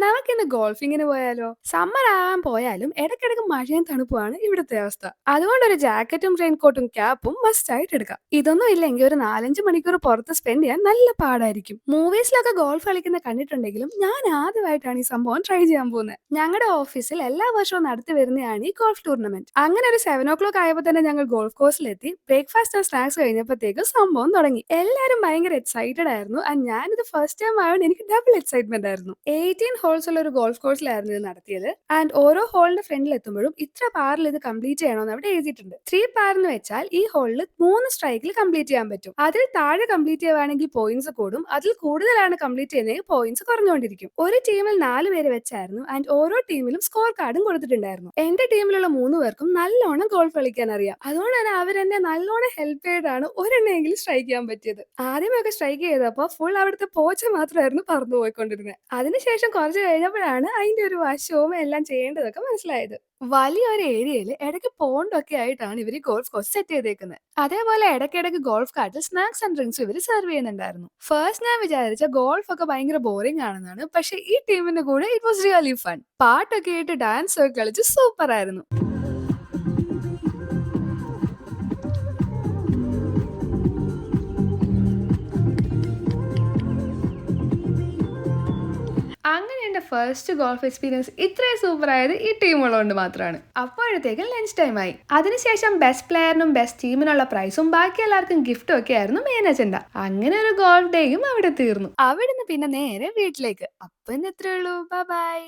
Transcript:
നമുക്കിന്ന് ഗോൾഫിങ്ങിന് പോയാലോ? സമ്മർ ആകാൻ പോയാലും ഇടയ്ക്കിടയ്ക്ക് മഴയും തണുപ്പുമാണ് ഇവിടുത്തെ അവസ്ഥ. അതുകൊണ്ട് ഒരു ജാക്കറ്റും റെയിൻകോട്ടും ക്യാപ്പും മസ്റ്റ് ആയിട്ട് എടുക്കാം. ഇതൊന്നും ഇല്ലെങ്കിൽ ഒരു 4-5 മണിക്കൂർ പുറത്ത് സ്പെൻഡ് ചെയ്യാൻ നല്ല പാടായിരിക്കും. മൂവീസിലൊക്കെ ഗോൾഫ് കളിക്കുന്ന കണ്ടിട്ടുണ്ടെങ്കിലും ഞാൻ ആദ്യമായിട്ടാണ് ഈ സംഭവം ട്രൈ ചെയ്യാൻ പോകുന്നത്. ഞങ്ങളുടെ ഓഫീസിൽ എല്ലാ വർഷവും നടത്തി വരുന്നതാണ് ഈ ഗോൾഫ് ടൂർണമെന്റ്. അങ്ങനെ ഒരു 7 o'clock ആയപ്പോൾ തന്നെ ഞങ്ങൾ ഗോൾഫ് കോഴ്സിലെത്തി. ബ്രേക്ക്ഫാസ്റ്റ് സ്നാക്സ് കഴിഞ്ഞപ്പോഴത്തേക്ക് സംഭവം തുടങ്ങി. എല്ലാവരും ഭയങ്കര എക്സൈറ്റഡ് ആയിരുന്നു. ആൻഡ് ഞാനിത് ഫസ്റ്റ് ടൈം ആയതുകൊണ്ട് എനിക്ക് ഡബിൾ എക്സൈറ്റ്മെന്റ് ആയിരുന്നു. 18 ഹോൾസ് ഉള്ള ഒരു ഗോൾഫ് കോഴ്സിലായിരുന്നു ഇത് നടത്തിയത്. ആൻഡ് ഓരോ ഹോളിന്റെ ഫ്രണ്ടിൽ എത്തുമ്പോഴും ഇത്ര പാറിൽ ഇത് കംപ്ലീറ്റ് ചെയ്യണമെന്ന് അവിടെ എഴുതിയിട്ടുണ്ട്. 3 പാർ എന്ന് വെച്ചാൽ ഈ ഹോളിൽ 3 സ്ട്രൈക്കിൽ കംപ്ലീറ്റ് ചെയ്യാൻ പറ്റും. അതിൽ താഴെ കംപ്ലീറ്റ് ചെയ്യുവാണെങ്കിൽ പോയിന്റ്സ് കൂടും. അതിൽ കൂടുതലാണ് കംപ്ലീറ്റ് ചെയ്യുന്നതെങ്കിൽ പോയിന്റ്സ് കുറഞ്ഞുകൊണ്ടിരിക്കും. ഒരു ടീമിൽ 4 പേര് വെച്ചായിരുന്നു. ആൻഡ് ഓരോ ടീമിലും സ്കോർ കാർഡും കൊടുത്തിട്ടുണ്ടായിരുന്നു. എന്റെ ടീമിലുള്ള 3 പേർക്കും നല്ലോണം ഗോൾഫ് കളിക്കാൻ അറിയാം. അതുകൊണ്ട് തന്നെ അവരെന്നെ നല്ലോണം ഹെൽപ്പ് ചെയ്താണ് ഒരെണ്ണമെങ്കിലും സ്ട്രൈക്ക് ചെയ്യാൻ പറ്റിയത്. ആദ്യമൊക്കെ സ്ട്രൈക്ക് ചെയ്തപ്പോൾ ഫുൾ അവിടുത്തെ പോച്ച മാത്രമായിരുന്നു പറന്നു പോയിക്കൊണ്ടിരുന്നത്. അതിനുശേഷം കുറച്ച് കഴിഞ്ഞപ്പോഴാണ് അതിന്റെ ഒരു വശവും എല്ലാം ചെയ്യേണ്ടതൊക്കെ മനസ്സിലായത്. വലിയൊരു ഏരിയയിൽ ഇടയ്ക്ക് പോണ്ടൊക്കെ ആയിട്ടാണ് ഇവർ ഗോൾഫ് കോഴ്സ് സെറ്റ് ചെയ്തേക്കുന്നത്. അതേപോലെ ഇടയ്ക്കിടയ്ക്ക് ഗോൾഫ് കാർട്ടിൽ സ്നാക്സ് ആൻഡ് ഡ്രിങ്ക്സ് ഇവർ സെർവ് ചെയ്യുന്നുണ്ടായിരുന്നു. ഫസ്റ്റ് ഞാൻ വിചാരിച്ച ഗോൾഫ് ഒക്കെ ഭയങ്കര ബോറിംഗ് ആണെന്നാണ്. പക്ഷെ ഈ ടീമിന്റെ കൂടെ ഇറ്റ് വാസ് റിയലി ഫൺ. പാട്ടൊക്കെ ഇട്ട് ഡാൻസ് ഒക്കെ കളിച്ച് സൂപ്പർ ആയിരുന്നു. അങ്ങനെ എൻ്റെ ഫസ്റ്റ് ഗോൾഫ് എക്സ്പീരിയൻസ് ഇത്രയും സൂപ്പർ ആയത് ഈ ടീമുള്ളതുകൊണ്ട് മാത്രമാണ്. അപ്പോഴത്തേക്കും ലഞ്ച് ടൈം ആയി. അതിനുശേഷം ബെസ്റ്റ് പ്ലെയറിനും ബെസ്റ്റ് ടീമിനുള്ള പ്രൈസും ബാക്കി എല്ലാവർക്കും ഗിഫ്റ്റും ഒക്കെ ആയിരുന്നു മെയിൻ അജണ്ട. അങ്ങനെ ഒരു ഗോൾഫ് ഡേയും അവിടെ തീർന്നു. അവിടുന്ന് പിന്നെ നേരെ വീട്ടിലേക്ക്. അപ്പൊ ഇന്ന് ഇത്രേ ഉള്ളൂ. Bye bye.